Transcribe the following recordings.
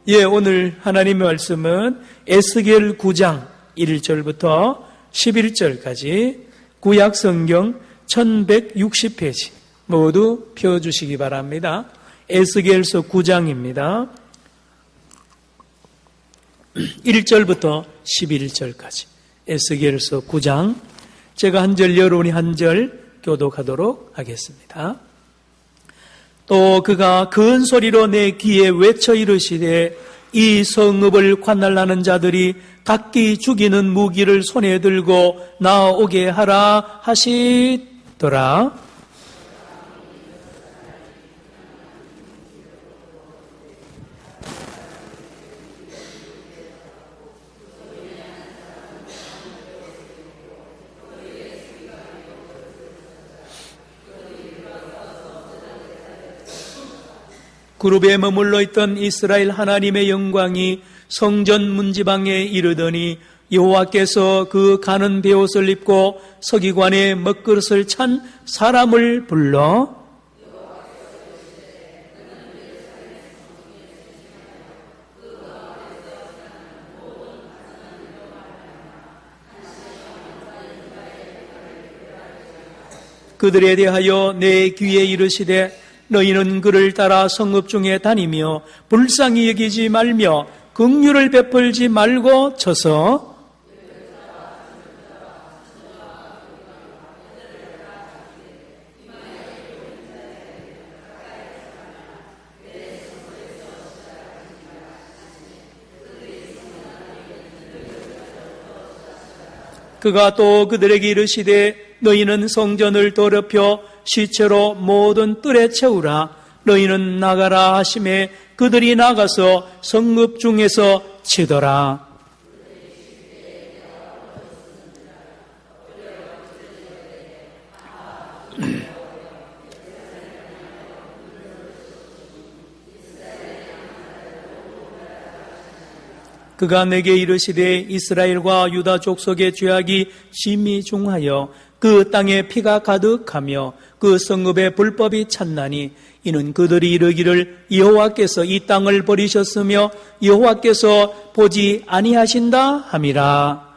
예, 오늘 하나님의 말씀은 에스겔 9장 1절부터 11절까지 구약 성경 1160페이지 모두 펴주시기 바랍니다. 에스겔서 9장입니다. 1절부터 11절까지 에스겔서 9장, 제가 한 절 여러분이 한 절 교독하도록 하겠습니다. 또 그가 큰 소리로 내 귀에 외쳐 이르시되 이 성읍을 관할하는 자들이 각기 죽이는 무기를 손에 들고 나오게 하라 하시더라. 그룹에 머물러 있던 이스라엘 하나님의 영광이 성전 문지방에 이르더니 여호와께서 그 가는 베옷을 입고 서기관의 먹그릇을 찬 사람을 불러 그들에 대하여 내 귀에 이르시되 너희는 그를 따라 성읍 중에 다니며 불쌍히 여기지 말며 긍휼을 베풀지 말고 쳐서 그가 또 그들에게 이르시되 너희는 성전을 더럽혀 시체로 모든 뜰에 채우라. 너희는 나가라 하심에 그들이 나가서 성읍 중에서 치더라. 그가 내게 이르시되 이스라엘과 유다 족속의 죄악이 심히 중하여 그 땅에 피가 가득하며 그 성읍에 불법이 찼나니 이는 그들이 이르기를 여호와께서 이 땅을 버리셨으며 여호와께서 보지 아니하신다 함이라.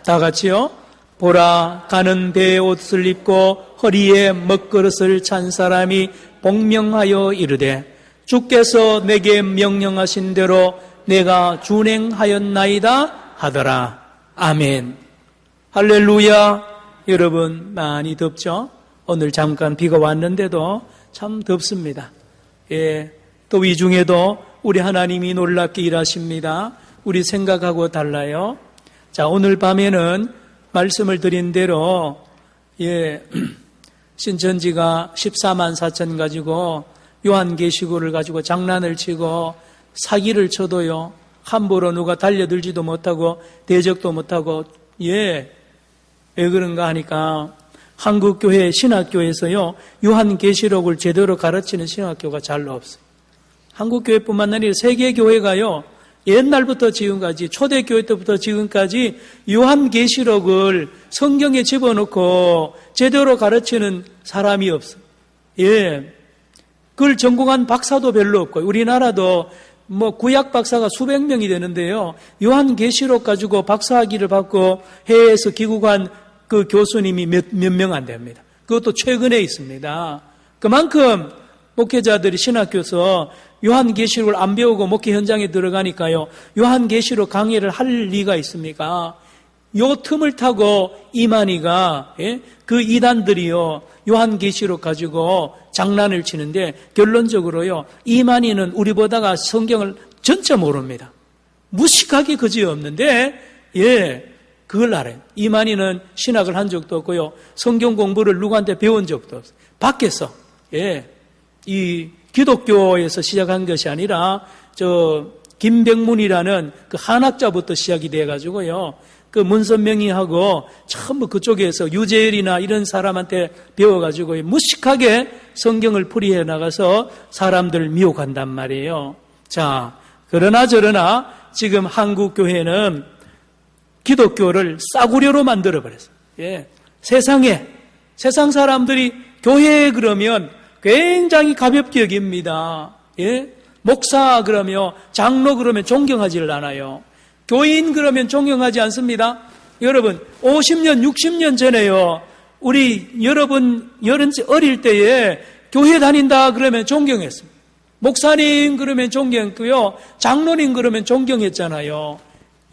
다 같이요. 보라, 가는 배의 옷을 입고 허리에 먹그릇을 찬 사람이 복명하여 이르되 주께서 내게 명령하신 대로 내가 준행하였나이다 하더라. 아멘. 할렐루야. 여러분 많이 덥죠? 오늘 잠깐 비가 왔는데도 참 덥습니다. 예, 또 이 중에도 우리 하나님이 놀랍게 일하십니다. 우리 생각하고 달라요. 자, 오늘 밤에는 말씀을 드린 대로 신천지가 14만 4천 가지고 요한계시고를 가지고 장난을 치고 사기를 쳐도요 함부로 누가 달려들지도 못하고 대적도 못하고 왜 그런가 하니까 한국교회 신학교에서요 요한계시록을 제대로 가르치는 신학교가 잘 없어요. 한국교회뿐만 아니라 세계교회가요 옛날부터 지금까지 초대교회 때부터 지금까지 요한계시록을 성경에 집어넣고 제대로 가르치는 사람이 없어요. 그걸 전공한 박사도 별로 없고 우리나라도 구약 박사가 수백 명이 되는데요. 요한계시록 가지고 박사학위를 받고 해외에서 귀국한 그 교수님이 몇 명 안 됩니다. 그것도 최근에 있습니다. 그만큼 목회자들이 신학교에서 요한계시록을 안 배우고 목회 현장에 들어가니까요. 요한계시록 강의를 할 리가 있습니까? 요 틈을 타고 이만희가 그 이단들이요 요한계시록 가지고 장난을 치는데 결론적으로요 이만희는 우리보다가 성경을 전체 모릅니다. 무식하기 그지없는데 그걸 알아요. 이만희는 신학을 한 적도 없고요 성경 공부를 누구한테 배운 적도 없어요. 밖에서 이 기독교에서 시작한 것이 아니라 김백문이라는 그 한학자부터 시작이 돼가지고요 그 문선명이하고 전부 그쪽에서 유재열이나 이런 사람한테 배워가지고 무식하게 성경을 풀이해 나가서 사람들을 미혹한단 말이에요. 자, 그러나 저러나 지금 한국 교회는 기독교를 싸구려로 만들어버렸어요. 예. 세상 사람들이 교회 그러면 굉장히 가볍게 여깁니다. 예. 목사 그러면, 장로 그러면 존경하지를 않아요. 교인 그러면 존경하지 않습니다. 여러분, 50년, 60년 전에요. 여러분 어릴 때에 교회 다닌다 그러면 존경했습니다. 목사님 그러면 존경했고요. 장로님 그러면 존경했잖아요.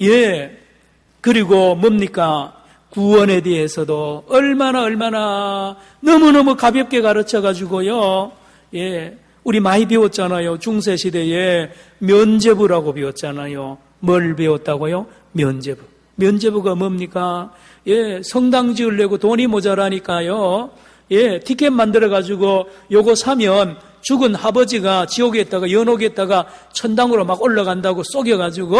예. 그리고 뭡니까? 구원에 대해서도 얼마나 너무너무 가볍게 가르쳐가지고요. 예. 우리 많이 배웠잖아요. 중세시대에 면죄부라고 배웠잖아요. 뭘 배웠다고요? 면죄부. 면죄부가 뭡니까? 예, 성당 지으려고 돈이 모자라니까요. 예, 티켓 만들어가지고 요거 사면 죽은 아버지가 지옥에 있다가 연옥에 있다가 천당으로 막 올라간다고 속여가지고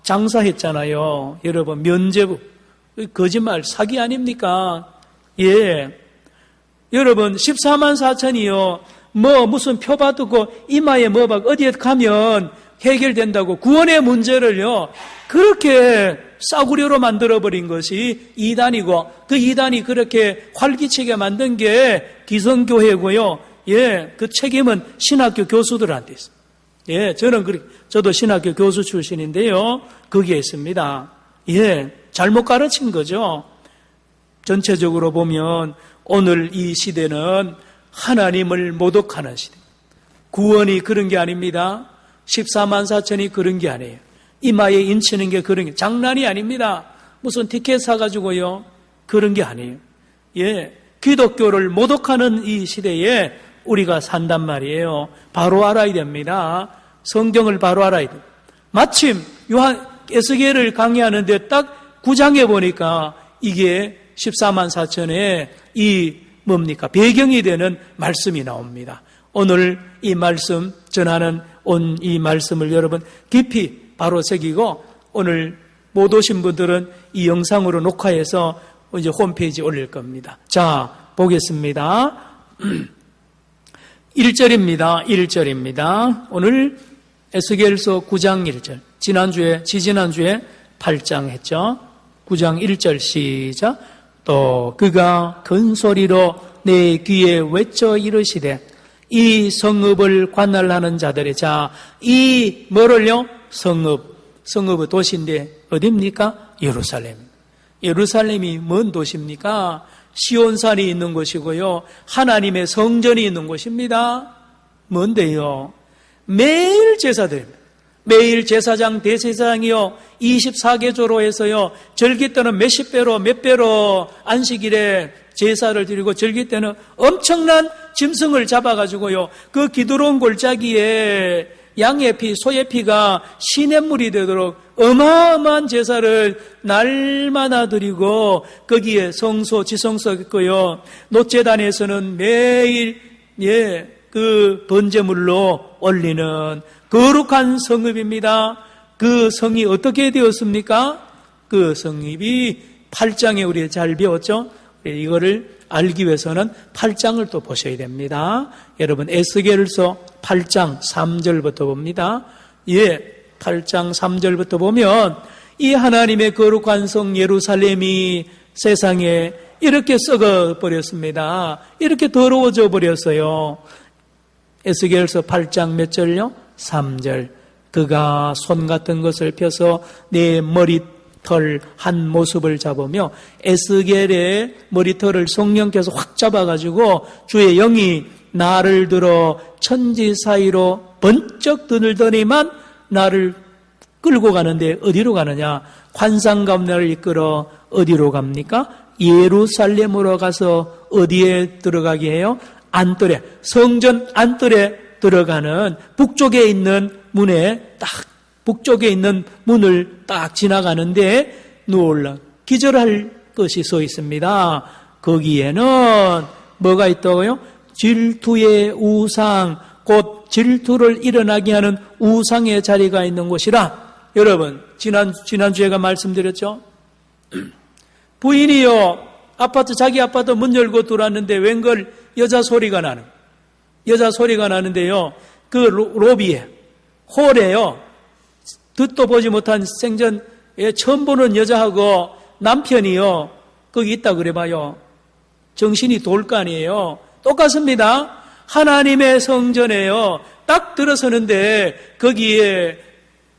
장사했잖아요. 여러분, 면죄부. 거짓말, 사기 아닙니까? 예. 여러분, 14만 4천이요. 무슨 표 받고 이마에 어디에 가면 해결된다고 구원의 문제를요. 그렇게 싸구려로 만들어버린 것이 이단이고 그 이단이 그렇게 활기차게 만든 게 기성교회고요. 예, 그 책임은 신학교 교수들한테 있습니다. 예, 저도 신학교 교수 출신인데요. 거기에 있습니다. 예, 잘못 가르친 거죠. 전체적으로 보면 오늘 이 시대는 하나님을 모독하는 시대. 구원이 그런 게 아닙니다. 14만 4천이 그런 게 아니에요. 이마에 인치는 게 그런 게 장난이 아닙니다. 무슨 티켓 사가지고요. 그런 게 아니에요. 예, 기독교를 모독하는 이 시대에 우리가 산단 말이에요. 바로 알아야 됩니다. 성경을 바로 알아야 돼요. 마침 에스겔을 강의하는데 딱 9장에 보니까 이게 14만 4천의 배경이 되는 말씀이 나옵니다. 오늘 이 말씀 전하는 이 말씀을 여러분 깊이 바로 새기고 오늘 못 오신 분들은 이 영상으로 녹화해서 이제 홈페이지에 올릴 겁니다. 자, 보겠습니다. 1절입니다. 오늘 에스겔서 9장 1절. 지지난주에 8장 했죠. 9장 1절 시작. 또 그가 큰 소리로 내 귀에 외쳐 이르시되 이 성읍을 관할하는 자들의 이 뭐를요? 성읍의 도시인데 어디입니까? 예루살렘이 뭔 도시입니까? 시온산이 있는 곳이고요. 하나님의 성전이 있는 곳입니다. 뭔데요? 매일 제사드립니다. 매일 제사장, 대제사장이요 24개조로 해서요 절기 때는 몇십 배로 몇 배로 안식일에 제사를 드리고 절기 때는 엄청난 짐승을 잡아가지고요 그 기드론 골짜기에 양의 피, 소의 피가 시냇물이 되도록 어마어마한 제사를 날마다 드리고 거기에 성소, 지성소가 있고요 노제단에서는 매일 그 번제물로 올리는 거룩한 성읍입니다. 그 성이 어떻게 되었습니까? 그 성읍이 8장에 우리 잘 배웠죠? 이거를 알기 위해서는 8장을 또 보셔야 됩니다. 여러분 에스겔서 8장 3절부터 봅니다. 예, 8장 3절부터 보면 이 하나님의 거룩한 성 예루살렘이 세상에 이렇게 썩어버렸습니다. 이렇게 더러워져 버렸어요. 에스겔서 8장 몇 절요? 3절. 그가 손 같은 것을 펴서 내 머리털 한 모습을 잡으며 에스겔의 머리털을 성령께서 확 잡아가지고 주의 영이 나를 들어 천지 사이로 번쩍 드늘더니만 나를 끌고 가는데 어디로 가느냐? 환상 가운데 나를 이끌어 어디로 갑니까? 예루살렘으로 가서 어디에 들어가게 해요? 안뜰에, 성전 안뜰에 들어가는 북쪽에 있는 문에 북쪽에 있는 문을 딱 지나가는데 놀라 기절할 것이 서 있습니다. 거기에는 뭐가 있다고요? 질투의 우상, 곧 질투를 일어나게 하는 우상의 자리가 있는 곳이라. 여러분, 지난주에가 말씀드렸죠? 부인이요, 자기 아파트 문 열고 들어왔는데 웬걸 여자 소리가 나는데요. 그 로비에, 홀에요. 듣도 보지 못한 생전 예, 처음 보는 여자하고 남편이요, 거기 있다 그래봐요. 정신이 돌 거 아니에요. 똑같습니다. 하나님의 성전에요, 딱 들어서는데 거기에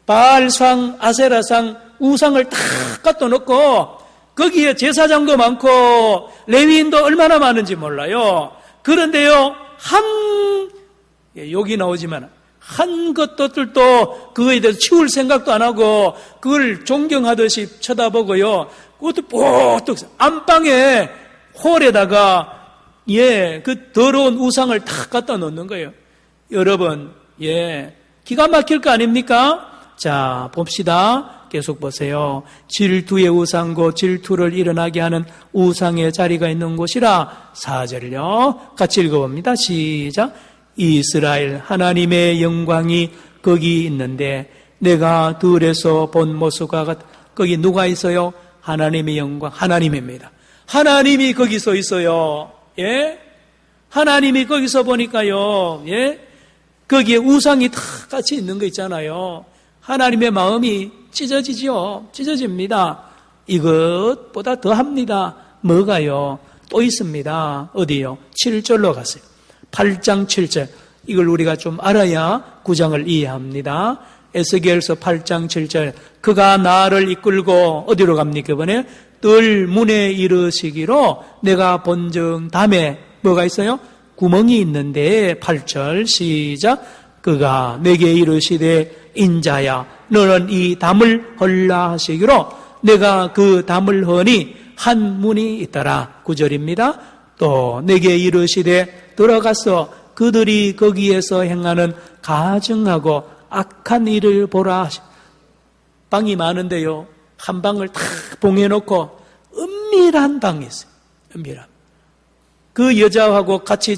바알상, 아세라상, 우상을 딱 갖다 놓고 거기에 제사장도 많고 레위인도 얼마나 많은지 몰라요. 그런데요, 여기 나오지만 한 것들도 그거에 대해서 치울 생각도 안 하고 그걸 존경하듯이 쳐다보고요. 그것도 뽀득 안방에 홀에다가 그 더러운 우상을 탁 갖다 놓는 거예요. 여러분, 기가 막힐 거 아닙니까? 자, 봅시다. 계속 보세요. 질투의 우상고 질투를 일어나게 하는 우상의 자리가 있는 곳이라. 4절요. 같이 읽어봅니다. 시작. 이스라엘 하나님의 영광이 거기 있는데 내가 들에서 본 모습과 거기 누가 있어요? 하나님의 영광, 하나님입니다. 하나님이 거기서 있어요. 하나님이 거기서 보니까요, 거기에 우상이 다 같이 있는 거 있잖아요. 하나님의 마음이 찢어지죠. 찢어집니다. 이것보다 더 합니다. 뭐가요? 또 있습니다. 어디요? 7절로 가세요. 8장 7절. 이걸 우리가 좀 알아야 9장을 이해합니다. 에스겔서 8장 7절. 그가 나를 이끌고 어디로 갑니까? 이번에 뜰 문에 이르시기로 내가 본즉 담에 뭐가 있어요? 구멍이 있는데 8절 시작. 그가 내게 이르시되 인자야 너는 이 담을 헐라 하시기로 내가 그 담을 허니 한 문이 있더라. 9절입니다. 또 내게 이르시되 들어가서 그들이 거기에서 행하는 가증하고 악한 일을 보라 하시. 방이 많은데요, 한 방을 탁 봉해놓고 은밀한 방이 있어요. 은밀한. 그 여자하고 같이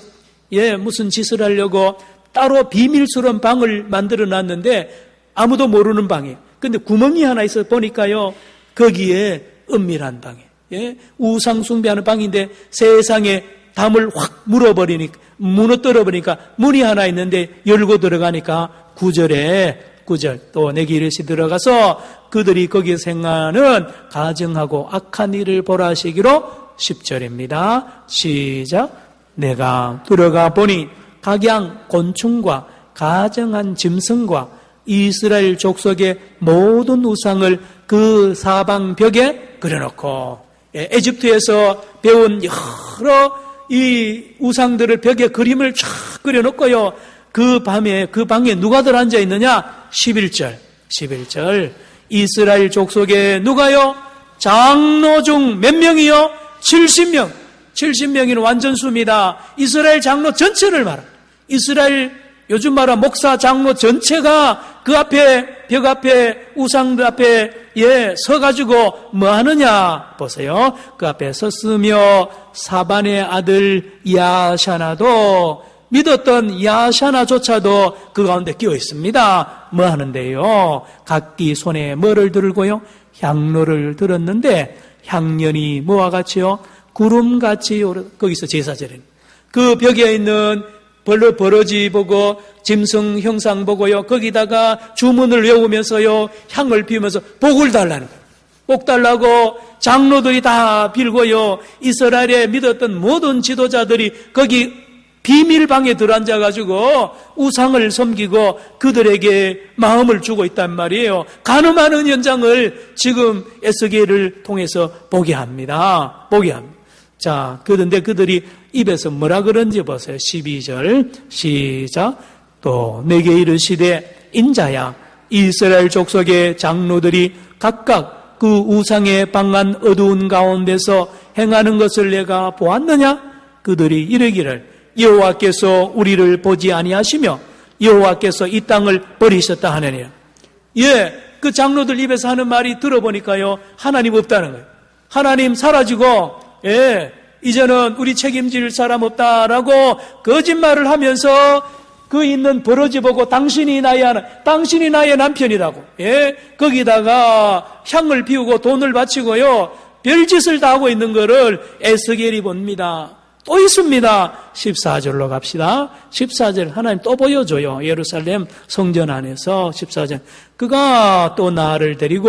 무슨 짓을 하려고 따로 비밀스러운 방을 만들어 놨는데 아무도 모르는 방이에요. 근데 구멍이 하나 있어 보니까요, 거기에 은밀한 방이에요. 우상 숭배하는 방인데 세상에 담을 확 무너뜨려 버리니까 문이 하나 있는데 열고 들어가니까 9절 또 내게 이르시 들어가서 그들이 거기에서 행하는 가증하고 악한 일을 보라 하시기로 10절입니다. 시작. 내가 들어가 보니 각양 곤충과 가증한 짐승과 이스라엘 족속의 모든 우상을 그 사방 벽에 그려놓고, 에집트에서 배운 여러 이 우상들을 벽에 그림을 쫙 그려놓고요, 그 방에 누가 들어앉아 있느냐? 11절. 이스라엘 족속에 누가요? 장로 중 몇 명이요? 70명. 70명이면 완전 수입니다. 이스라엘 장로 전체를 말합니다. 이스라엘 요즘 말하 목사 장로 전체가 그 앞에 벽 앞에 우상들 앞에 서가지고 뭐 하느냐 보세요. 그 앞에 섰으며 사반의 아들 야샤나도 믿었던 야샤나조차도 그 가운데 끼어 있습니다. 뭐 하는데요? 각기 손에 뭐를 들고요? 향로를 들었는데 향연이 뭐와 같이요? 구름같이 거기서 제사제는 그 벽에 있는 버러지 보고 짐승 형상 보고요, 거기다가 주문을 외우면서요 향을 피우면서 복을 달라는 거예요. 복 달라고 장로들이 다 빌고요, 이스라엘에 믿었던 모든 지도자들이 거기 비밀방에 들어앉아가지고 우상을 섬기고 그들에게 마음을 주고 있단 말이에요. 가늠하는 현장을 지금 에스겔을 통해서 보게 합니다. 자, 그런데 그들이 입에서 뭐라 그런지 보세요. 12절 시작. 또 내게 이르시되 인자야 이스라엘 족속의 장로들이 각각 그 우상의 방한 어두운 가운데서 행하는 것을 내가 보았느냐? 그들이 이르기를 여호와께서 우리를 보지 아니하시며 여호와께서 이 땅을 버리셨다 하느니라. 그 장로들 입에서 하는 말이 들어보니까요, 하나님 없다는 거예요. 하나님 사라지고 이제는 우리 책임질 사람 없다라고 거짓말을 하면서 그 있는 버러지 보고 당신이 나의 남편이라고 거기다가 향을 피우고 돈을 바치고요 별짓을 다 하고 있는 거를 에스겔이 봅니다. 또 있습니다. 14절로 갑시다. 14절 하나님 또 보여줘요. 예루살렘 성전 안에서 14절. 그가 또 나를 데리고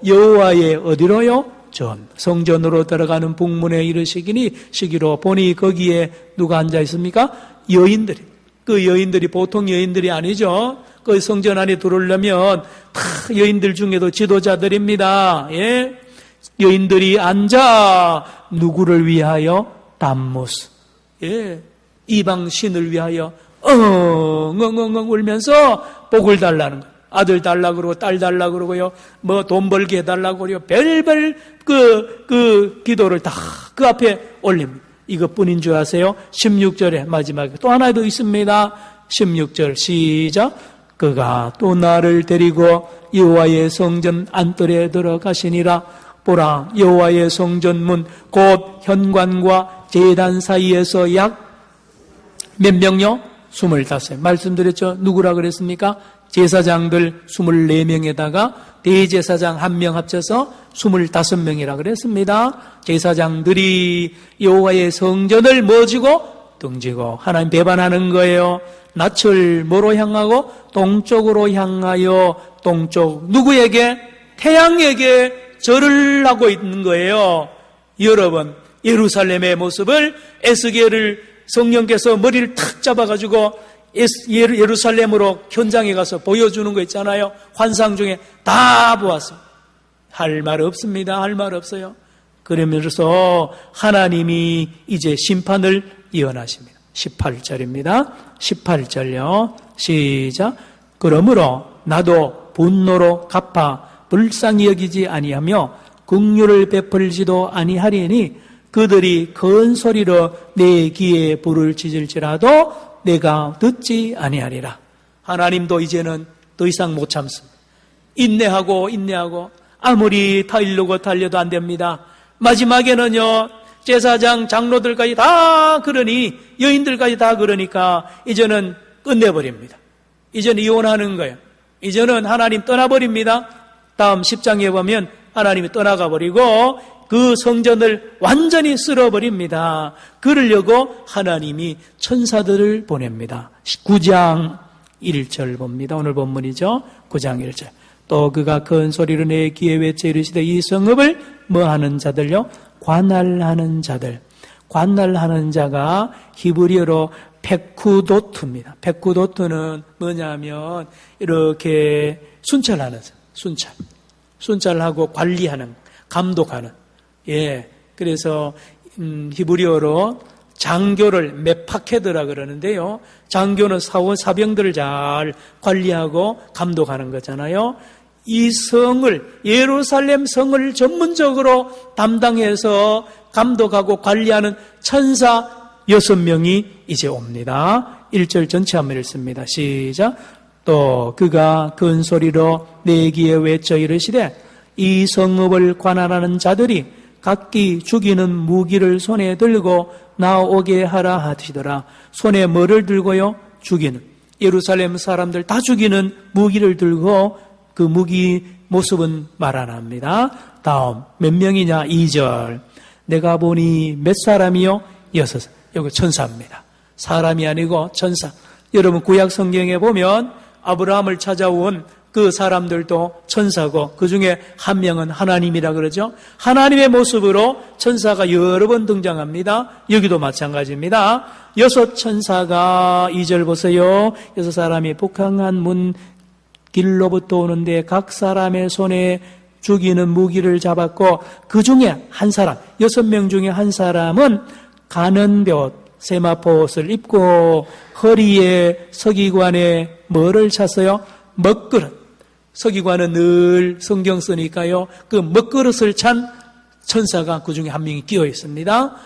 여호와의 어디로요? 전 성전으로 들어가는 북문에 이르시기로 보니 거기에 누가 앉아 있습니까? 여인들이. 그 여인들이 보통 여인들이 아니죠. 그 성전 안에 들어오려면 다 여인들 중에도 지도자들입니다. 예? 여인들이 앉아 누구를 위하여? 담무스. 예. 이방 신을 위하여 엉엉엉엉 울면서 복을 달라는 거예요. 아들 달라 그러고 딸 달라 그러고요. 뭐 돈 벌게 해달라고 그러고 별별 그 기도를 다 그 앞에 올립니다. 이것뿐인 줄 아세요? 16절에 마지막에 또 하나 더 있습니다. 16절 시작. 그가 또 나를 데리고 여호와의 성전 안뜰에 들어가시니라. 보라, 여호와의 성전문 곧 현관과 제단 사이에서 약 몇 명요? 25. 말씀드렸죠? 누구라 그랬습니까? 제사장들 24명에다가 대제사장 1명 합쳐서 25명이라 그랬습니다. 제사장들이 여호와의 성전을 뭐지고? 등지고 하나님 배반하는 거예요. 낯을 뭐로 향하고? 동쪽으로 향하여 동쪽 누구에게? 태양에게 절을 하고 있는 거예요. 여러분, 예루살렘의 모습을 에스겔을 성령께서 머리를 탁 잡아가지고 예루살렘으로 현장에 가서 보여주는 거 있잖아요. 환상 중에 다 보았어요. 할 말 없습니다. 할 말 없어요. 그러면서 하나님이 이제 심판을 예언하십니다. 18절입니다. 18절요. 시작. 그러므로 나도 분노로 갚아 불쌍히 여기지 아니하며 긍휼을 베풀지도 아니하리니 그들이 큰 소리로 내 귀에 불을 지질지라도 내가 듣지 아니하리라. 하나님도 이제는 더 이상 못 참습니다. 인내하고 아무리 타일르고 달려도 안 됩니다. 마지막에는요, 제사장 장로들까지 다 그러니, 여인들까지 다 그러니까 이제는 끝내버립니다. 이제는 이혼하는 거예요. 이제는 하나님 떠나버립니다. 다음 10장에 보면 하나님이 떠나가 버리고 그 성전을 완전히 쓸어버립니다. 그러려고 하나님이 천사들을 보냅니다. 9장 1절 봅니다. 오늘 본문이죠. 9장 1절. 또 그가 큰 소리로 내 귀에 외쳐 이르시되 이 성읍을 뭐하는 자들요? 관할하는 자들. 관할하는 자가 히브리어로 페쿠도트입니다. 페쿠도트는 뭐냐면 이렇게 순찰하는 자. 순찰하고 관리하는, 감독하는. 예. 그래서 히브리어로 장교를 메파케드라 그러는데요. 장교는 사병들을 잘 관리하고 감독하는 거잖아요. 이 성을, 예루살렘 성을 전문적으로 담당해서 감독하고 관리하는 천사 6명이 이제 옵니다. 1절 전체 한번 읽습니다. 시작. 또 그가 큰 소리로 내 귀에 외쳐 이르시되 이 성읍을 관할하는 자들이 각기 죽이는 무기를 손에 들고 나오게 하라 하시더라. 손에 뭐를 들고요? 죽이는. 예루살렘 사람들 다 죽이는 무기를 들고 그 무기 모습은 말 안 합니다. 다음 몇 명이냐? 2절. 내가 보니 몇 사람이요? 6. 여기 천사입니다. 사람이 아니고 천사. 여러분 구약 성경에 보면 아브라함을 찾아온 그 사람들도 천사고 그 중에 한 명은 하나님이라 그러죠. 하나님의 모습으로 천사가 여러 번 등장합니다. 여기도 마찬가지입니다. 6 천사가 2절 보세요. 6 사람이 북한한 문 길로부터 오는데 각 사람의 손에 죽이는 무기를 잡았고 그 중에 한 사람, 6명 중에 한 사람은 가는 돛, 세마포옷을 입고 허리에 서기관에 뭐를 찼어요? 먹그릇. 서기관은 늘 성경 쓰니까요. 그 먹그릇을 찬 천사가 그 중에 한 명이 끼어 있습니다.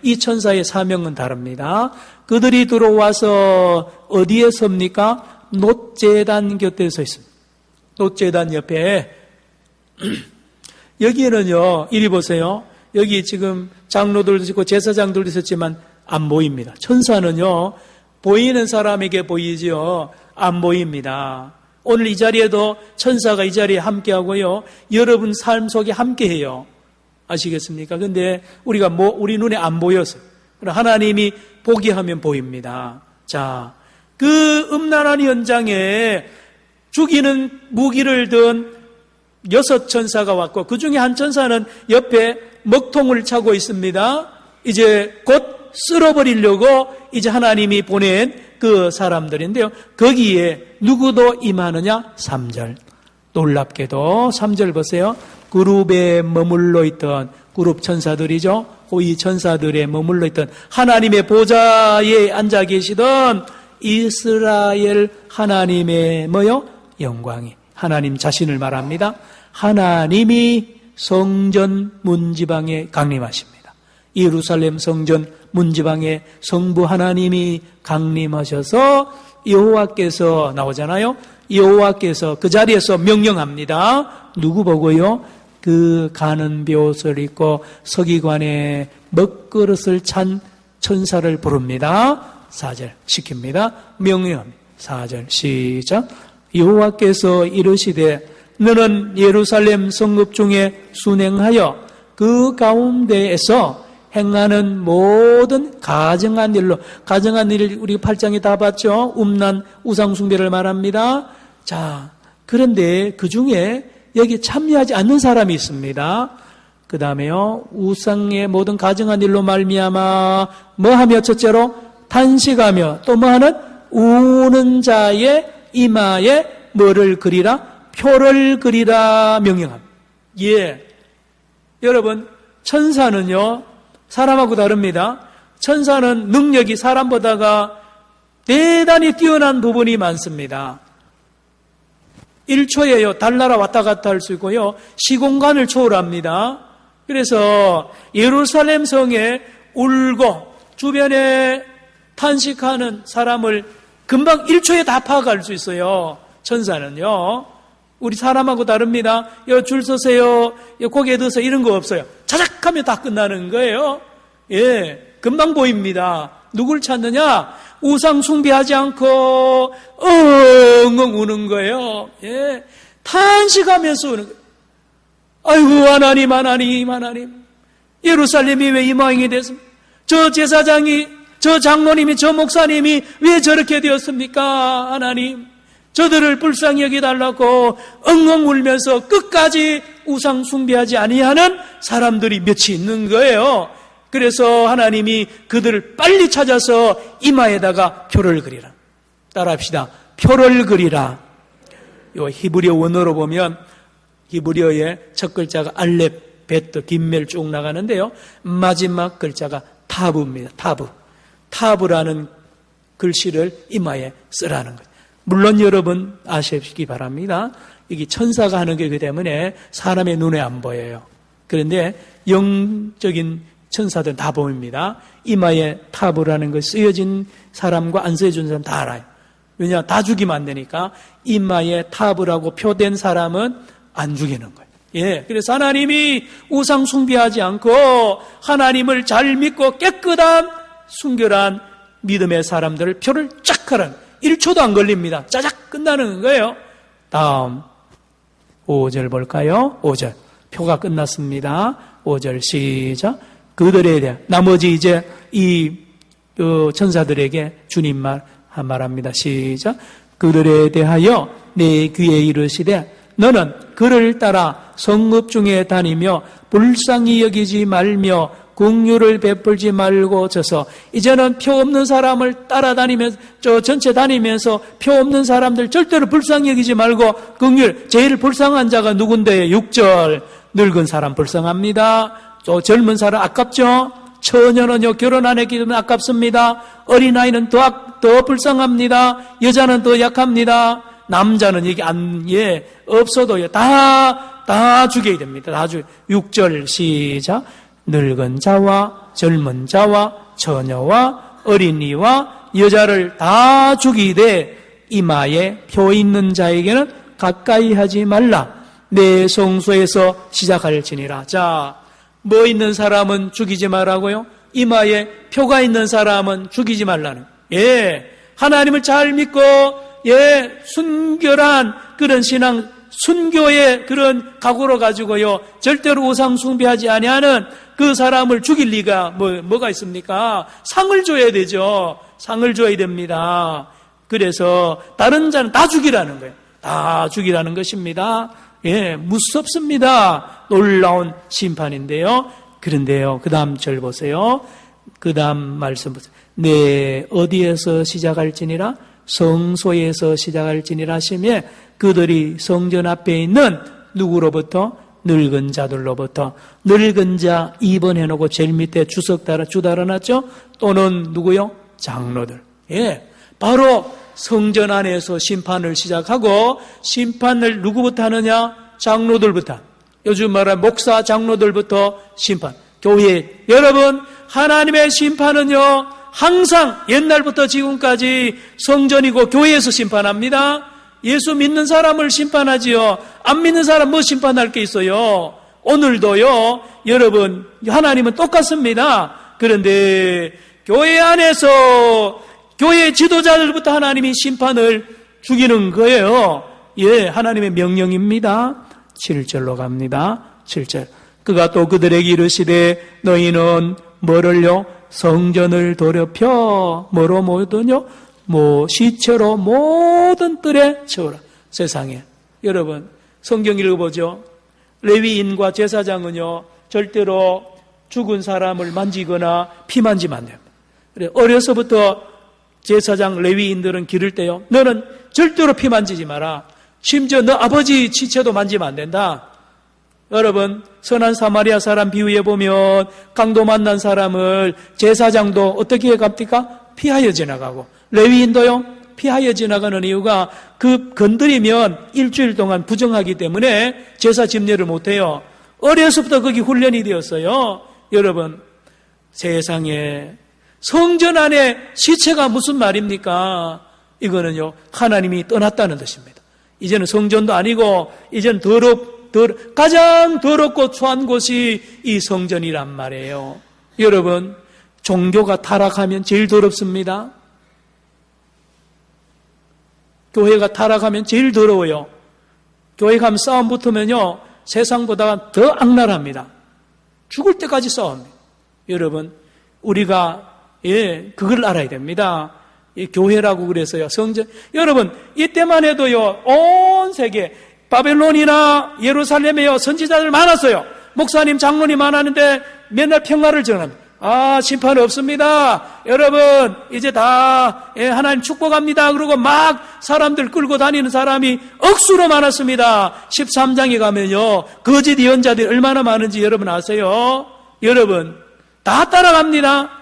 이 천사의 사명은 다릅니다. 그들이 들어와서 어디에 섭니까? 놋제단 곁에 서 있습니다. 놋제단 옆에 여기에는요. 이리 보세요. 여기 지금 장로들도 있고 제사장들도 있었지만 안 보입니다. 천사는요. 보이는 사람에게 보이지요. 안 보입니다. 오늘 이 자리에도 천사가 이 자리에 함께하고요. 여러분 삶 속에 함께해요. 아시겠습니까? 근데 우리 눈에 안 보여서 하나님이 보기하면 보입니다. 자, 그 음란한 현장에 죽이는 무기를 든 6 천사가 왔고 그 중에 한 천사는 옆에 먹통을 차고 있습니다. 이제 곧 쓸어버리려고 이제 하나님이 보낸 그 사람들인데요. 거기에 누구도 임하느냐? 3절. 놀랍게도 3절 보세요. 그룹에 머물러 있던 그룹 천사들이죠. 이 천사들에 머물러 있던 하나님의 보좌에 앉아 계시던 이스라엘 하나님의 뭐요? 영광이. 하나님 자신을 말합니다. 하나님이 성전 문지방에 강림하십니다. 예루살렘 성전 문지방에 성부 하나님이 강림하셔서 여호와께서 나오잖아요. 여호와께서 그 자리에서 명령합니다. 누구 보고요? 그 가는 벼옷을 입고 서기관에 먹그릇을 찬 천사를 부릅니다. 4절 시킵니다. 명령합니다. 4절 시작. 여호와께서 이르시되 너는 예루살렘 성읍 중에 순행하여 그 가운데에서 행하는 모든 가증한 일로, 가증한 일 우리 8장에 다 봤죠. 음란 우상 숭배를 말합니다. 자, 그런데 그 중에 여기 참여하지 않는 사람이 있습니다. 그 다음에요, 우상의 모든 가증한 일로 말미암아 뭐하며? 첫째로 탄식하며 또 뭐하는? 우는 자의 이마에 뭐를 그리라? 표를 그리라 명령합니다. 예, 여러분, 천사는요 사람하고 다릅니다. 천사는 능력이 사람보다가 대단히 뛰어난 부분이 많습니다. 1초에요 달나라 왔다 갔다 할 수 있고요, 시공간을 초월합니다. 그래서 예루살렘 성에 울고 주변에 탄식하는 사람을 금방 1초에 다 파악할 수 있어요. 천사는요. 우리 사람하고 다릅니다. 줄 서세요, 고개 드세요, 이런 거 없어요. 자작하면 다 끝나는 거예요. 예, 금방 보입니다. 누굴 찾느냐? 우상 숭배하지 않고 엉엉 우는 거예요. 예, 탄식하면서 우는 거예요. 아이고 하나님, 하나님, 하나님, 예루살렘이 왜 이 모양이 됐습니까? 저 제사장이, 저 장로님이, 저 목사님이 왜 저렇게 되었습니까? 하나님, 저들을 불쌍히 여기달라고 엉엉 울면서 끝까지 우상 숭배하지 아니하는 사람들이 몇이 있는 거예요. 그래서 하나님이 그들을 빨리 찾아서 이마에다가 표를 그리라. 따라합시다. 표를 그리라. 요 히브리어 원어로 보면 히브리어의 첫 글자가 알렙, 베트, 깃멜 쭉 나가는데요, 마지막 글자가 타브입니다. 타브. 타브라는 글씨를 이마에 쓰라는 거예요. 물론 여러분 아시기 바랍니다. 이게 천사가 하는 거기 때문에 사람의 눈에 안 보여요. 그런데 영적인 천사들은 다 보입니다. 이마에 타브라는 거 쓰여진 사람과 안 쓰여진 사람 다 알아요. 왜냐? 다 죽이면 안 되니까 이마에 타브라고 표된 사람은 안 죽이는 거예요. 예, 그래서 하나님이 우상 숭배하지 않고 하나님을 잘 믿고 깨끗한 순결한 믿음의 사람들을 표를 쫙 하라는, 1초도 안 걸립니다. 짜작 끝나는 거예요. 다음 5절 볼까요? 5절. 표가 끝났습니다. 5절 시작. 그들에 대해 나머지 이제 이 천사들에게 주님 말합니다. 시작. 그들에 대하여 내 귀에 이르시되 너는 그를 따라 성읍 중에 다니며 불쌍히 여기지 말며 긍휼을 베풀지 말고 져서, 이제는 표 없는 사람을 따라다니면서 전체 다니면서 표 없는 사람들 절대로 불쌍히 여기지 말고 긍휼. 제일 불쌍한 자가 누군데? 6절. 늙은 사람 불쌍합니다. 또 젊은 사람 아깝죠. 처녀는요 결혼 안 했기 때문에 아깝습니다. 어린아이는 더 불쌍합니다. 여자는 더 약합니다. 남자는 여기 없어도요 다 죽여야 됩니다. 다 죽여. 6절 시작. 늙은 자와 젊은 자와 처녀와 어린이와 여자를 다 죽이되 이마에 표 있는 자에게는 가까이 하지 말라. 내 성소에서 시작할지니라. 자, 뭐 있는 사람은 죽이지 말라고요? 이마에 표가 있는 사람은 죽이지 말라는. 예, 하나님을 잘 믿고 순결한 그런 신앙 순교의 그런 각오로 가지고요, 절대로 우상 숭배하지 아니하는 그 사람을 죽일 리가 뭐가 있습니까? 상을 줘야 되죠. 상을 줘야 됩니다. 그래서 다른 자는 다 죽이라는 거예요. 다 죽이라는 것입니다. 예, 무섭습니다. 놀라운 심판인데요. 그런데요, 그 다음 절 보세요. 그 다음 말씀 보세요. 네, 어디에서 시작할지니라? 성소에서 시작할지니라 하시며, 그들이 성전 앞에 있는 누구로부터? 늙은 자들로부터. 늙은 자 2번 해놓고 제일 밑에 주 달아놨죠? 또는 누구요? 장로들. 예, 바로 성전 안에서 심판을 시작하고, 심판을 누구부터 하느냐? 장로들부터. 요즘 말하는 목사 장로들부터 심판. 교회, 여러분, 하나님의 심판은요, 항상 옛날부터 지금까지 성전이고 교회에서 심판합니다. 예수 믿는 사람을 심판하지요. 안 믿는 사람 뭐 심판할 게 있어요? 오늘도요, 여러분, 하나님은 똑같습니다. 그런데 교회 안에서 교회 지도자들부터 하나님이 심판을 죽이는 거예요. 예, 하나님의 명령입니다. 7절로 갑니다. 7절. 그가 또 그들에게 이르시되 너희는 뭐를요? 성전을 더럽혀 뭐로 모든요? 시체로 모든 뜰에 채우라. 세상에, 여러분, 성경 읽어보죠. 레위인과 제사장은요, 절대로 죽은 사람을 만지거나 피 만지면 안 됩니다. 그래, 어려서부터 제사장 레위인들은 기를 때요, 너는 절대로 피 만지지 마라. 심지어 너 아버지 지체도 만지면 안 된다. 여러분, 선한 사마리아 사람 비유에 보면 강도 만난 사람을 제사장도 어떻게 갑니까? 피하여 지나가고, 레위인도요 피하여 지나가는 이유가 그 건드리면 일주일 동안 부정하기 때문에 제사 집례를 못해요. 어려서부터 거기 훈련이 되었어요. 여러분, 세상에 성전 안에 시체가 무슨 말입니까? 이거는요, 하나님이 떠났다는 뜻입니다. 이제는 성전도 아니고 이제는 가장 더럽고 추한 곳이 이 성전이란 말이에요. 여러분, 종교가 타락하면 제일 더럽습니다. 교회가 타락하면 제일 더러워요. 교회 가면 싸움 붙으면요, 세상보다 더 악랄합니다. 죽을 때까지 싸웁니다. 여러분, 우리가 그걸 알아야 됩니다. 이 교회라고 그래서요, 성전. 여러분, 이때만 해도요, 온 세계 바벨론이나 예루살렘에요, 선지자들 많았어요. 목사님, 장로님 많았는데 맨날 평화를 전합니다. 심판 없습니다. 여러분, 이제 다 하나님 축복합니다. 그러고 막 사람들 끌고 다니는 사람이 억수로 많았습니다. 13장에 가면요, 거짓 예언자들이 얼마나 많은지 여러분 아세요? 여러분, 다 따라갑니다.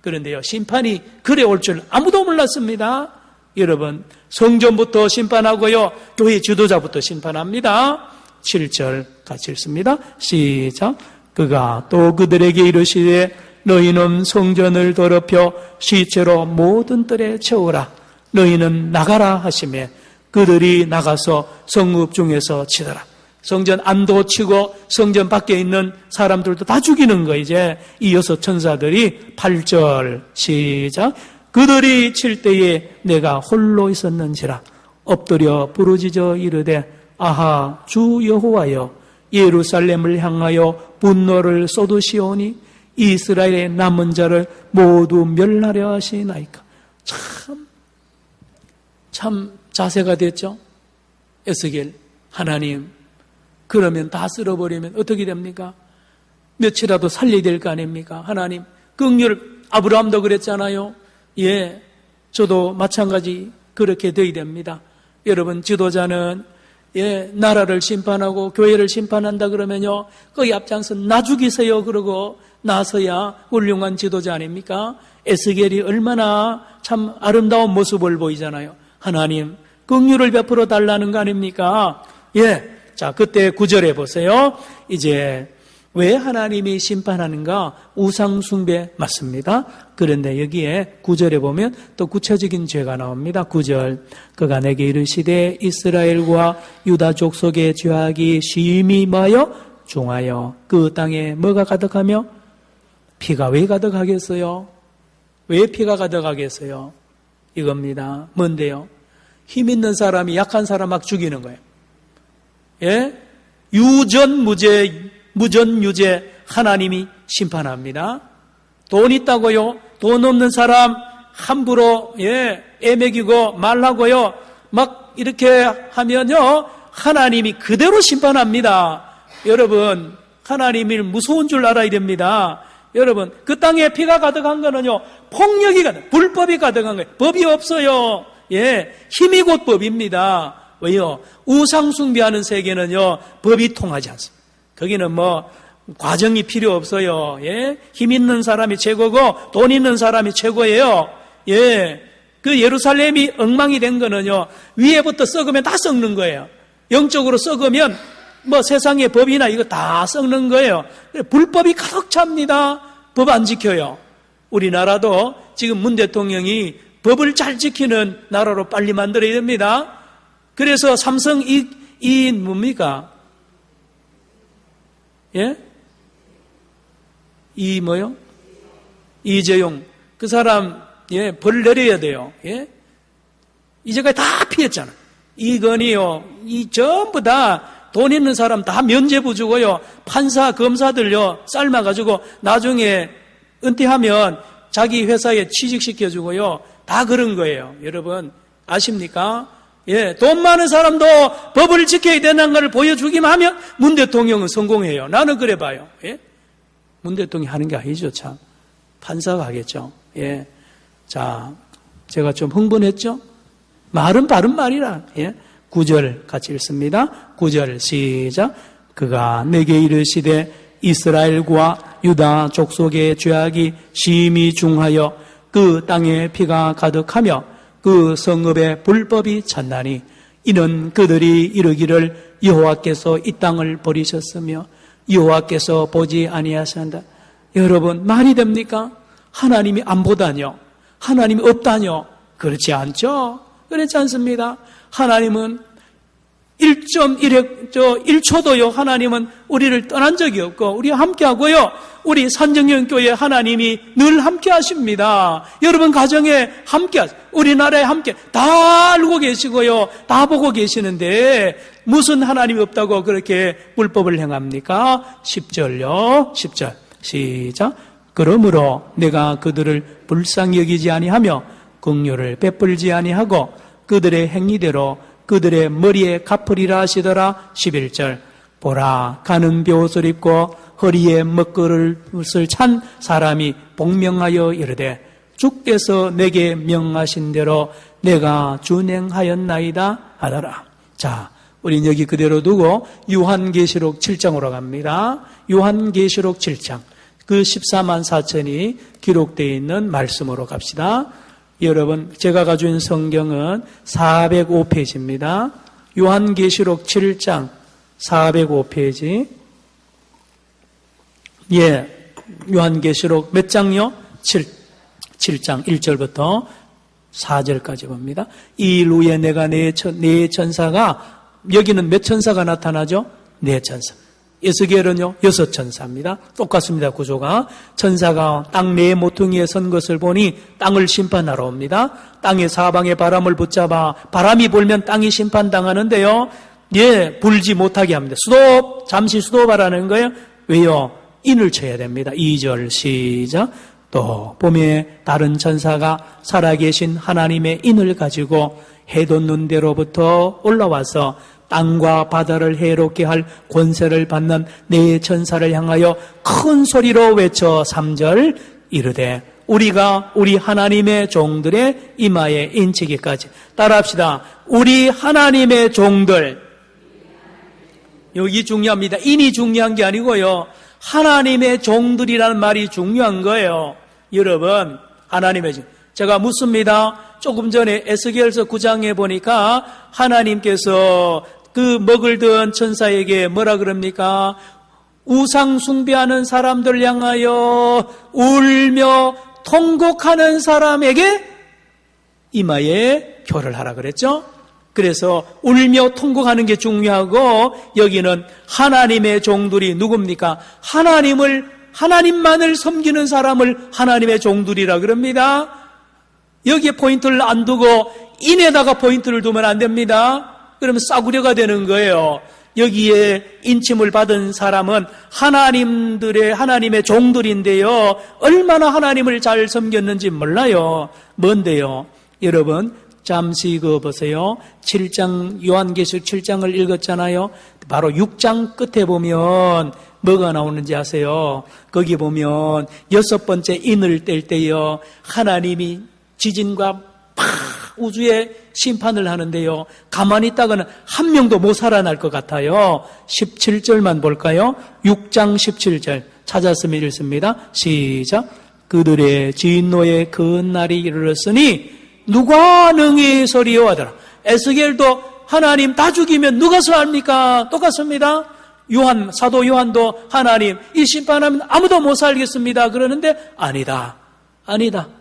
그런데요, 심판이 그래 올 줄 아무도 몰랐습니다. 여러분, 성전부터 심판하고요, 교회 지도자부터 심판합니다. 7절 같이 읽습니다. 시작. 그가 또 그들에게 이르시되 너희는 성전을 더럽혀 시체로 모든 뜰에 채우라. 너희는 나가라 하시며 그들이 나가서 성읍 중에서 치더라. 성전 안도 치고 성전 밖에 있는 사람들도 다 죽이는 거. 이제 이어서 천사들이 8절 시작. 그들이 칠 때에 내가 홀로 있었는지라 엎드려 부르짖어 이르되 아하 주 여호와여 예루살렘을 향하여 분노를 쏟으시오니 이스라엘의 남은 자를 모두 멸하려 하시나이까. 참 자세가 됐죠. 에스겔, 하나님, 그러면 다 쓸어버리면 어떻게 됩니까? 며칠이라도 살려야 될 거 아닙니까? 하나님, 긍휼, 아브라함도 그랬잖아요. 예, 저도 마찬가지 그렇게 되어야 됩니다. 여러분, 지도자는 나라를 심판하고 교회를 심판한다 그러면요, 거기 앞장서 나 죽이세요 그러고 나서야 훌륭한 지도자 아닙니까? 에스겔이 얼마나 참 아름다운 모습을 보이잖아요. 하나님, 긍휼을 베풀어 달라는 거 아닙니까? 자, 그때 9절에 보세요. 이제 왜 하나님이 심판하는가? 우상 숭배 맞습니다. 그런데 여기에 9절에 보면 또 구체적인 죄가 나옵니다. 9절. 그가 내게 이르시되 이스라엘과 유다 족속의 죄악이 심히 마여 중하여 그 땅에 뭐가 가득하며? 피가 왜 가득하겠어요? 왜 피가 가득하겠어요? 이겁니다. 뭔데요? 힘 있는 사람이 약한 사람 막 죽이는 거예요. 예? 유전무죄, 무전유죄 하나님이 심판합니다. 돈 있다고요? 돈 없는 사람 함부로 애매기고 말하고요. 막 이렇게 하면요. 하나님이 그대로 심판합니다. 여러분, 하나님이 무서운 줄 알아야 됩니다. 여러분, 그 땅에 피가 가득한 거는요, 폭력이 불법이 가득한 거예요. 법이 없어요. 힘이 곧 법입니다. 왜요? 우상 숭배하는 세계는요, 법이 통하지 않습니다. 거기는 과정이 필요 없어요. 힘 있는 사람이 최고고, 돈 있는 사람이 최고예요. 그 예루살렘이 엉망이 된 거는요, 위에부터 썩으면 다 썩는 거예요. 영적으로 썩으면 세상의 법이나 이거 다 썩는 거예요. 불법이 가득 찹니다. 법 안 지켜요. 우리나라도 지금 문 대통령이 법을 잘 지키는 나라로 빨리 만들어야 됩니다. 그래서 삼성 뭡니까? 이재용. 그 사람, 벌 내려야 돼요. 이제까지 다 피했잖아. 이건희요, 전부 다 돈 있는 사람 다 면죄부 주고요. 판사, 검사들요, 삶아가지고 나중에 은퇴하면 자기 회사에 취직시켜주고요. 다 그런 거예요. 여러분, 아십니까? 돈 많은 사람도 법을 지켜야 되는 걸 보여주기만 하면 문 대통령은 성공해요. 나는 그래 봐요. 문 대통령이 하는 게 아니죠, 참. 판사가 하겠죠. 자, 제가 좀 흥분했죠? 말은 바른 말이라. 9절 같이 읽습니다. 9절 시작. 그가 내게 이르시되 이스라엘과 유다 족속의 죄악이 심히 중하여 그 땅에 피가 가득하며 그 성읍에 불법이 찼나니 이는 그들이 이르기를 여호와께서 이 땅을 버리셨으며 여호와께서 보지 아니하신다. 여러분, 말이 됩니까? 하나님이 안 보다뇨? 하나님이 없다뇨? 그렇지 않죠? 그렇지 않습니다. 하나님은 1초도요, 하나님은 우리를 떠난 적이 없고, 우리와 함께 하고요, 우리 산정연교회 하나님이 늘 함께 하십니다. 여러분 가정에 함께 하세요. 우리나라에 함께 다 알고 계시고요, 다 보고 계시는데, 무슨 하나님이 없다고 그렇게 불법을 행합니까? 10절요, 10절. 시작. 그러므로 내가 그들을 불쌍히 여기지 아니하며, 긍휼을 베풀지 아니하고, 그들의 행위대로 그들의 머리에 갚으리라 하시더라. 11절. 보라, 가는 벼옷을 입고 허리에 먹그릇을 찬 사람이 복명하여 이르되 주께서 내게 명하신 대로 내가 준행하였나이다 하더라. 자, 우린 여기 그대로 두고 요한계시록 7장으로 갑니다. 요한계시록 7장. 그 14만 4천이 기록되어 있는 말씀으로 갑시다. 여러분, 제가 가지고 있는 성경은 405페이지입니다. 요한계시록 7장 405페이지. 요한계시록 몇 장요? 7장 1절부터 4절까지 봅니다. 이 일 후에 내가 네 천사가, 여기는 몇 천사가 나타나죠? 네 천사. 에스겔은요, 6천사입니다. 똑같습니다, 구조가. 천사가 땅 네 모퉁이에 선 것을 보니 땅을 심판하러 옵니다. 땅의 사방에 바람을 붙잡아 바람이 불면 땅이 심판당하는데요. 불지 못하게 합니다. 잠시 수도하라는 거예요. 왜요? 인을 쳐야 됩니다. 2절 시작. 또 봄에 다른 천사가 살아계신 하나님의 인을 가지고 해 돋는 데로부터 올라와서 땅과 바다를 해롭게 할 권세를 받는 네 천사를 향하여 큰 소리로 외쳐 3절 이르되 우리가 우리 하나님의 종들의 이마에 인치기까지. 따라합시다. 우리 하나님의 종들. 여기 중요합니다. 인이 중요한 게 아니고요, 하나님의 종들이라는 말이 중요한 거예요. 여러분, 하나님의 종. 제가 묻습니다. 조금 전에 에스겔서 9장에 보니까 하나님께서 그 먹을 든 천사에게 뭐라 그럽니까? 우상 숭배하는 사람들 향하여 울며 통곡하는 사람에게 이마에 표를 하라 그랬죠? 그래서 울며 통곡하는 게 중요하고, 여기는 하나님의 종들이 누굽니까? 하나님만을 섬기는 사람을 하나님의 종들이라 그럽니다. 여기에 포인트를 안 두고 인에다가 포인트를 두면 안 됩니다. 그러면 싸구려가 되는 거예요. 여기에 인침을 받은 사람은 하나님의 종들인데요. 얼마나 하나님을 잘 섬겼는지 몰라요. 뭔데요? 여러분, 잠시 보세요. 7장, 요한계시록 7장을 읽었잖아요. 바로 6장 끝에 보면 뭐가 나오는지 아세요? 거기 보면 6번째 인을 뗄 때요, 하나님이 지진과 우주에 심판을 하는데요, 가만히 있다가는 한 명도 못 살아날 것 같아요. 17절만 볼까요? 6장 17절 찾았으면 읽습니다. 시작. 그들의 진노의 큰 날이 이르렀으니 누가 능히 서리요 하더라. 에스겔도 하나님 다 죽이면 누가 서합니까? 똑같습니다. 사도 요한도 하나님 이 심판하면 아무도 못 살겠습니다 그러는데 아니다,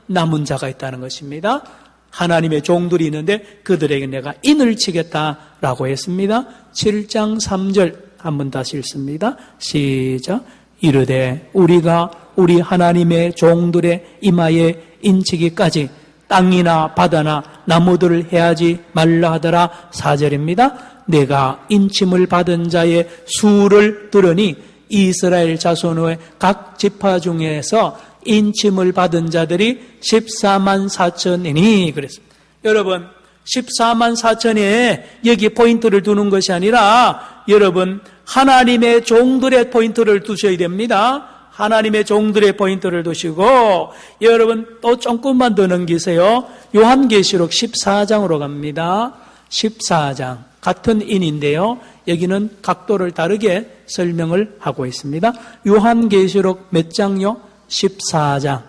남은 자가 있다는 것입니다. 하나님의 종들이 있는데 그들에게 내가 인을 치겠다라고 했습니다. 7장 3절 한번 다시 읽습니다. 시작. 이르되 우리가 우리 하나님의 종들의 이마에 인치기까지 땅이나 바다나 나무들을 해하지 말라 하더라. 4절입니다. 내가 인침을 받은 자의 수를 들으니 이스라엘 자손의 각 지파 중에서 인침을 받은 자들이 14만 4천이니 그랬습니다. 여러분, 14만 4천에 여기 포인트를 두는 것이 아니라 여러분, 하나님의 종들의 포인트를 두셔야 됩니다. 하나님의 종들의 포인트를 두시고, 여러분 또 조금만 더 넘기세요. 요한계시록 14장으로 갑니다. 14장 같은 인인데요, 여기는 각도를 다르게 설명을 하고 있습니다. 요한계시록 몇 장요? 14장.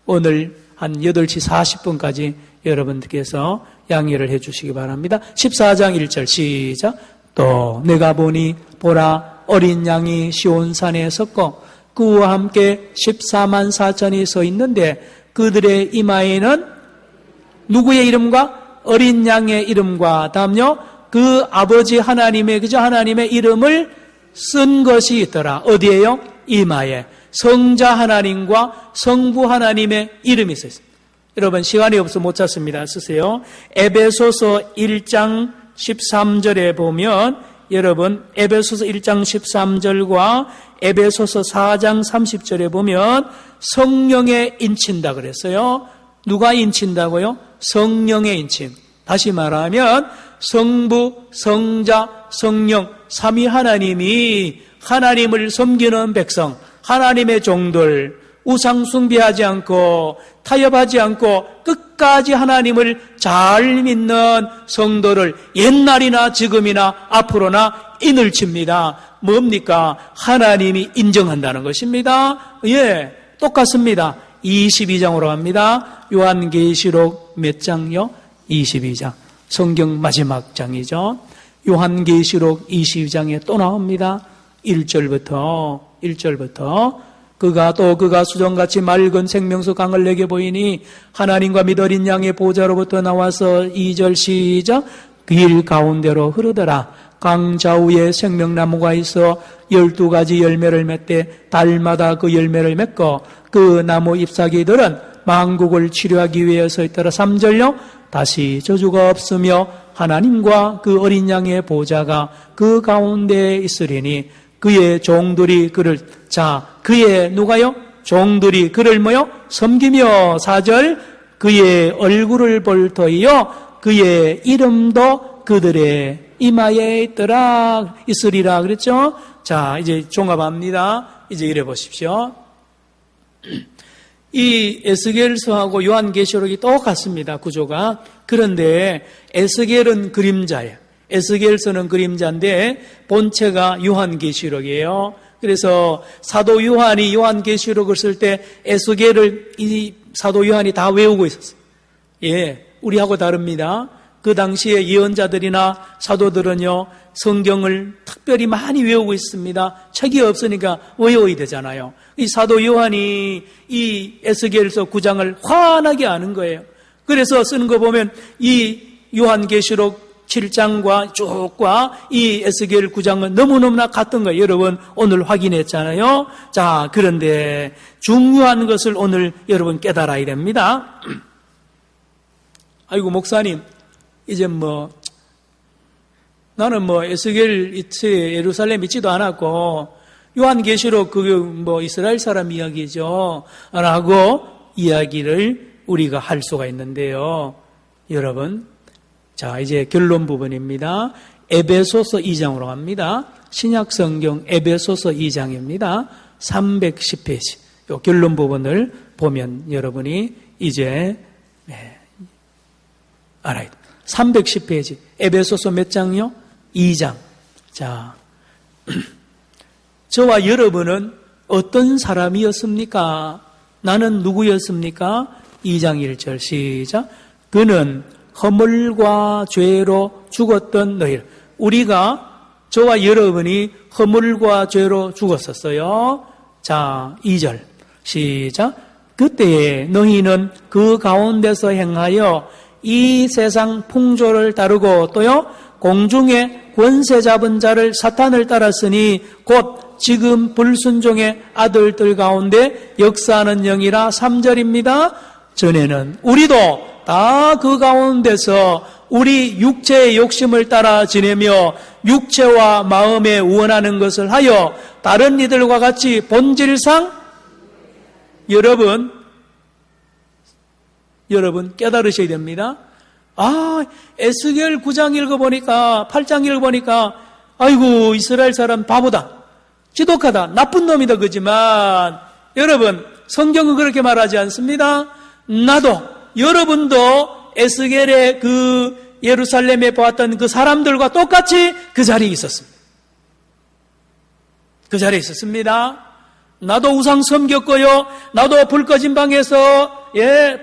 오늘 한 8시 40분까지 여러분들께서 양해를 해 주시기 바랍니다. 14장 1절 시작. 또 내가 보니 보라 어린 양이 시온산에 섰고 그와 함께 14만 4천이 서 있는데 그들의 이마에는 누구의 이름과 어린 양의 이름과 다음요 그 아버지 하나님의 하나님의 이름을 쓴 것이 있더라. 어디에요? 이마에. 성자 하나님과 성부 하나님의 이름이 있어요. 여러분 시간이 없어 못 찾습니다. 쓰세요. 에베소서 1장 13절에 보면 여러분 에베소서 1장 13절과 에베소서 4장 30절에 보면 성령에 인친다 그랬어요. 누가 인친다고요? 성령의 인침. 다시 말하면 성부, 성자, 성령 삼위 하나님이 하나님을 섬기는 백성, 하나님의 종들, 우상 숭배하지 않고 타협하지 않고 끝까지 하나님을 잘 믿는 성도를 옛날이나 지금이나 앞으로나 인을 칩니다. 뭡니까? 하나님이 인정한다는 것입니다. 예, 똑같습니다. 22장으로 갑니다. 요한계시록 몇 장요? 22장. 성경 마지막 장이죠. 요한계시록 22장에 또 나옵니다. 1절부터 그가 수정같이 맑은 생명수 강을 내게 보이니 하나님과 및 어린 양의 보좌로부터 나와서 2절 시작. 길 가운데로 흐르더라. 강 좌우에 생명나무가 있어 12가지 열매를 맺되 달마다 그 열매를 맺고 그 나무 잎사귀들은 만국을 치료하기 위해 서 있더라. 3절요. 다시 저주가 없으며 하나님과 그 어린 양의 보좌가 그 가운데에 있으리니 그의 종들이 그의 누가요? 종들이 그를 뭐요? 섬기며 4절 그의 얼굴을 볼 터이요 그의 이름도 그들의 이마에 있으리라 그랬죠? 자, 이제 종합합니다. 이제 이래 보십시오. 이 에스겔서하고 요한계시록이 똑같습니다. 구조가. 그런데 에스겔은 그림자예요. 에스겔서는 그림자인데 본체가 요한계시록이에요. 그래서 사도 요한이 요한계시록을 쓸 때 에스겔을 이 사도 요한이 다 외우고 있었어요. 예, 우리하고 다릅니다. 그 당시에 예언자들이나 사도들은요 성경을 특별히 많이 외우고 있습니다. 책이 없으니까 외워야 되잖아요. 이 사도 요한이 이 에스겔서 9장을 환하게 아는 거예요. 그래서 쓰는 거 보면 이 요한계시록 7장과 쭉과 이 에스겔 9장은 너무너무나 같은 거예요. 여러분 오늘 확인했잖아요. 자, 그런데 중요한 것을 오늘 여러분 깨달아야 됩니다. 아이고 목사님 이제 나는 뭐 에스겔 예루살렘 있지도 않았고 요한계시록 이스라엘 사람 이야기죠 라고 이야기를 우리가 할 수가 있는데요. 여러분, 자 이제 결론 부분입니다. 에베소서 2장으로 갑니다. 신약성경 에베소서 2장입니다. 310페이지 요 결론 부분을 보면 여러분이 이제 알아요. 310페이지 에베소서 몇 장요? 2장. 자, 저와 여러분은 어떤 사람이었습니까? 나는 누구였습니까? 2장 1절 시작. 그는 허물과 죄로 죽었던 너희. 우리가 저와 여러분이 허물과 죄로 죽었었어요. 자, 2절 시작. 그때에 너희는 그 가운데서 행하여 이 세상 풍조를 따르고 또요 공중의 권세 잡은 자를 사탄을 따랐으니 곧 지금 불순종의 아들들 가운데 역사하는 영이라. 3절입니다. 전에는 우리도 다 그 가운데서 우리 육체의 욕심을 따라 지내며 육체와 마음에 원하는 것을 하여 다른 이들과 같이 본질상 여러분 깨달으셔야 됩니다. 에스겔 9장 읽어보니까 8장 읽어보니까 아이고 이스라엘 사람 바보다, 지독하다, 나쁜 놈이다 그지만 여러분 성경은 그렇게 말하지 않습니다. 나도 여러분도 에스겔의 그 예루살렘에 보았던 그 사람들과 똑같이 그 자리에 있었습니다. 그 자리에 있었습니다. 나도 우상 섬겼고요. 나도 불 꺼진 방에서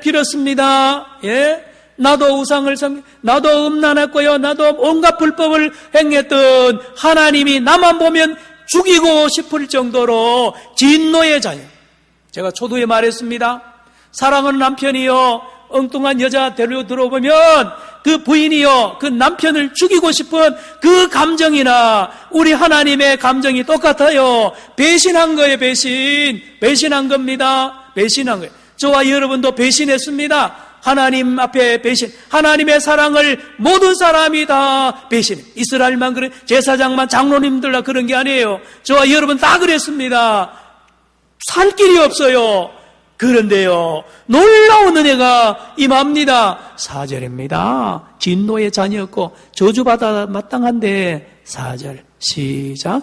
빌었습니다. 나도 우상을 나도 음란했고요. 나도 온갖 불법을 행했던 하나님이 나만 보면 죽이고 싶을 정도로 진노의 자녀. 제가 초두에 말했습니다. 사랑하는 남편이요 엉뚱한 여자 데리고 들어보면 그 부인이요 그 남편을 죽이고 싶은 그 감정이나 우리 하나님의 감정이 똑같아요. 배신한 거예요. 배신한 겁니다. 배신한 거예요. 저와 여러분도 배신했습니다. 하나님 앞에 배신, 하나님의 사랑을 모든 사람이 다 배신. 이스라엘만 그래, 제사장만, 장로님들 다 그런 게 아니에요. 저와 여러분 다 그랬습니다. 살 길이 없어요. 그런데요, 놀라운 은혜가 임합니다. 4절입니다. 진노의 자녀였고 저주받아 마땅한데 4절 시작.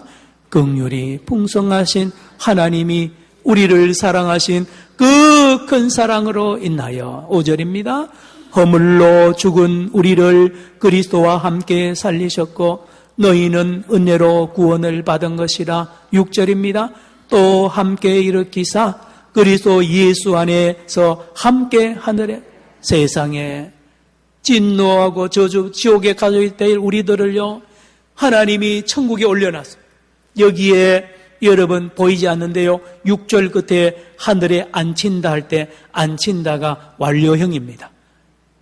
긍휼이 풍성하신 하나님이 우리를 사랑하신 그 큰 사랑으로 인하여 5절입니다. 허물로 죽은 우리를 그리스도와 함께 살리셨고 너희는 은혜로 구원을 받은 것이라. 6절입니다. 또 함께 일으키사 그리스도 예수 안에서 함께 하늘에 세상에 진노하고 저주 지옥에 가져있을 때 우리들을요 하나님이 천국에 올려놨습니다. 여기에 여러분 보이지 않는데요 6절 끝에 하늘에 앉힌다 할 때 앉힌다가 완료형입니다.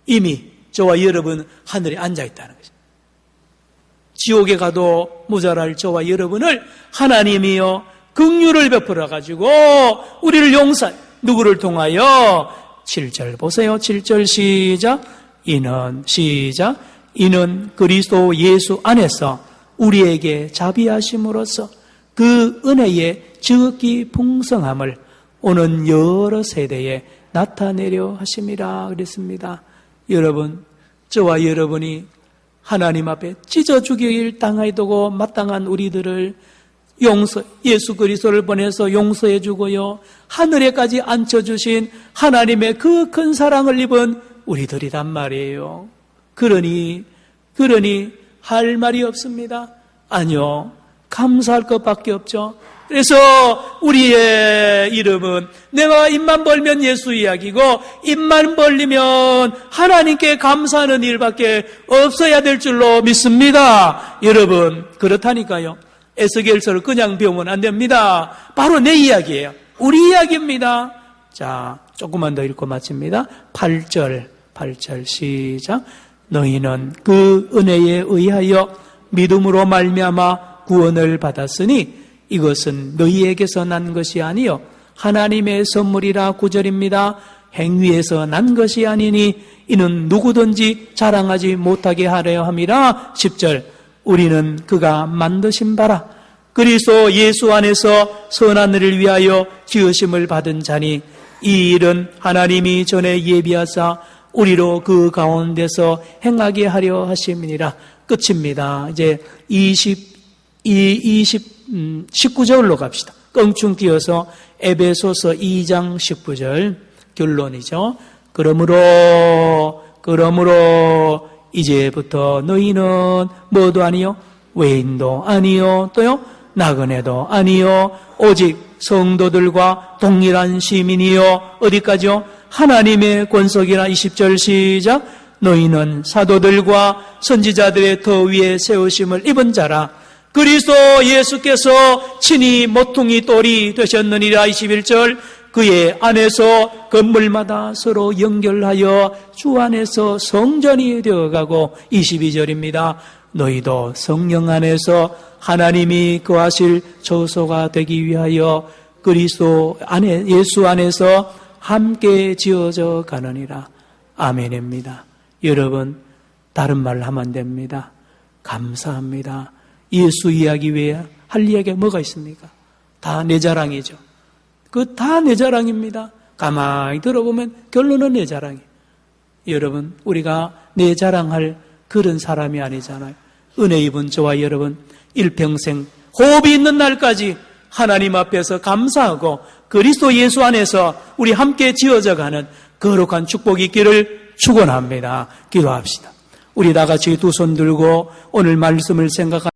이미 저와 여러분 하늘에 앉아있다는 것입니다. 지옥에 가도 모자랄 저와 여러분을 하나님이요 긍휼을 베풀어 가지고 우리를 용서해. 누구를 통하여? 7절 보세요. 7절 시작. 이는 그리스도 예수 안에서 우리에게 자비하심으로써 그 은혜의 지극히 풍성함을 오는 여러 세대에 나타내려 하심이라 그랬습니다. 여러분, 저와 여러분이 하나님 앞에 찢어 죽이길 당하여 두고 마땅한 우리들을 예수 그리스도를 보내서 용서해 주고요 하늘에까지 앉혀주신 하나님의 그 큰 사랑을 입은 우리들이란 말이에요. 그러니 할 말이 없습니다. 아니요, 감사할 것밖에 없죠. 그래서 우리의 이름은 내가 입만 벌면 예수 이야기고 입만 벌리면 하나님께 감사하는 일밖에 없어야 될 줄로 믿습니다. 여러분, 그렇다니까요. 에스겔서를 그냥 배우면 안 됩니다. 바로 내 이야기예요. 우리 이야기입니다. 자, 조금만 더 읽고 마칩니다. 8절 시작. 너희는 그 은혜에 의하여 믿음으로 말미암아 구원을 받았으니 이것은 너희에게서 난 것이 아니요 하나님의 선물이라. 9절입니다. 행위에서 난 것이 아니니 이는 누구든지 자랑하지 못하게 하려 함이라. 10절 우리는 그가 만드신 바라 그리스도 예수 안에서 선한 일을 위하여 지으심을 받은 자니 이 일은 하나님이 전에 예비하사 우리로 그 가운데서 행하게 하려 하심이니라. 끝입니다. 이제 19절로 갑시다. 껑충 띄어서 에베소서 2장 19절 결론이죠. 그러므로 이제부터 너희는 뭐도 아니요 외인도 아니요 또요 나그네도 아니요 오직 성도들과 동일한 시민이요 어디까지요? 하나님의 권속이라. 20절 시작. 너희는 사도들과 선지자들의 더 위에 세우심을 입은 자라. 그리스도 예수께서 친히 모퉁이 돌이 되셨느니라. 21절. 그의 안에서 건물마다 서로 연결하여 주 안에서 성전이 되어가고. 22절입니다. 너희도 성령 안에서 하나님이 거하실 처소가 되기 위하여 그리스도 안에 예수 안에서 함께 지어져 가느니라. 아멘입니다. 여러분, 다른 말을 하면 안 됩니다. 감사합니다. 예수 이야기 외에 할 이야기가 뭐가 있습니까? 다 내 자랑이죠. 그 다 내 자랑입니다. 가만히 들어보면 결론은 내 자랑이에요. 여러분, 우리가 내 자랑할 그런 사람이 아니잖아요. 은혜 입은 저와 여러분, 일평생 호흡이 있는 날까지 하나님 앞에서 감사하고 그리스도 예수 안에서 우리 함께 지어져 가는 거룩한 축복이 있기를 축원합니다. 기도합시다. 우리 다 같이 두 손 들고 오늘 말씀을 생각합니다.